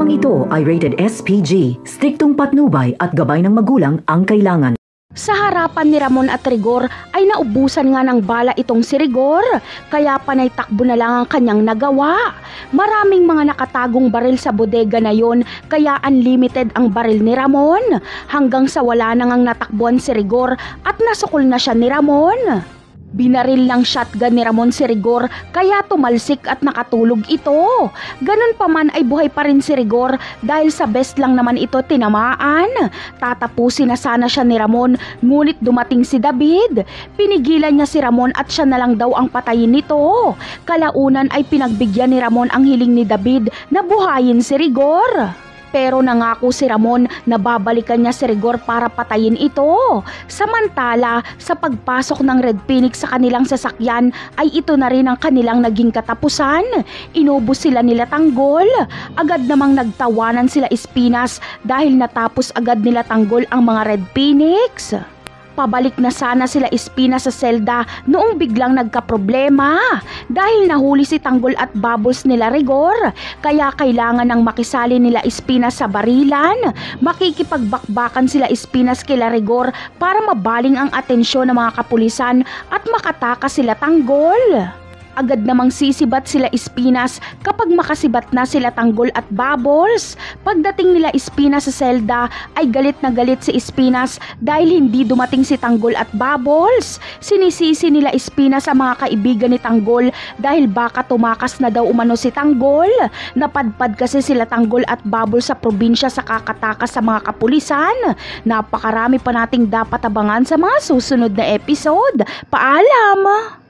Programang ito ay rated SPG, striktong patnubay at gabay ng magulang ang kailangan. Sa harapan ni Ramon at Rigor ay naubusan nga ng bala itong si Rigor, kaya panay takbo na lang ang kanyang nagawa. Maraming mga nakatagong baril sa bodega na yon, kaya unlimited ang baril ni Ramon, hanggang sa wala na ngang natakbuhan si Rigor at nasukol na siya ni Ramon. Binaril ng shotgun ni Ramon si Rigor, kaya tumalsik at nakatulog ito. Ganun pa man ay buhay pa rin si Rigor dahil sa best lang naman ito tinamaan. Tatapusin na sana siya ni Ramon, ngunit dumating si David. Pinigilan niya si Ramon at siya na lang daw ang patayin nito. Kalaunan ay pinagbigyan ni Ramon ang hiling ni David na buhayin si Rigor. Pero nangako si Ramon na babalikan niya si Rigor para patayin ito. Samantala, sa pagpasok ng Red Phoenix sa kanilang sasakyan ay ito na rin ang kanilang naging katapusan. Inubos sila nila Tanggol. Agad namang nagtawanan sila Espinas dahil natapos agad nila Tanggol ang mga Red Phoenix. Pabalik na sana sila Espinas sa selda noong biglang nagkaproblema dahil nahuli si Tanggol at Bubbles nila Rigor, kaya kailangan ng makisali nila Espinas sa barilan. Makikipagbakbakan sila Espinas kila Rigor para mabaling ang atensyon ng mga kapulisan at makatakas sila Tanggol. Agad namang sisibat sila Espinas kapag makasibat na sila Tanggol at Bubbles. Pagdating nila Espinas sa selda ay galit na galit si Espinas dahil hindi dumating si Tanggol at Bubbles. Sinisisi nila Espinas sa mga kaibigan ni Tanggol dahil baka tumakas na daw umano si Tanggol. Napadpad kasi sila Tanggol at Bubbles sa probinsya sa kakatakas sa mga kapulisan. Napakarami pa nating dapat abangan sa mga susunod na episode. Paalam!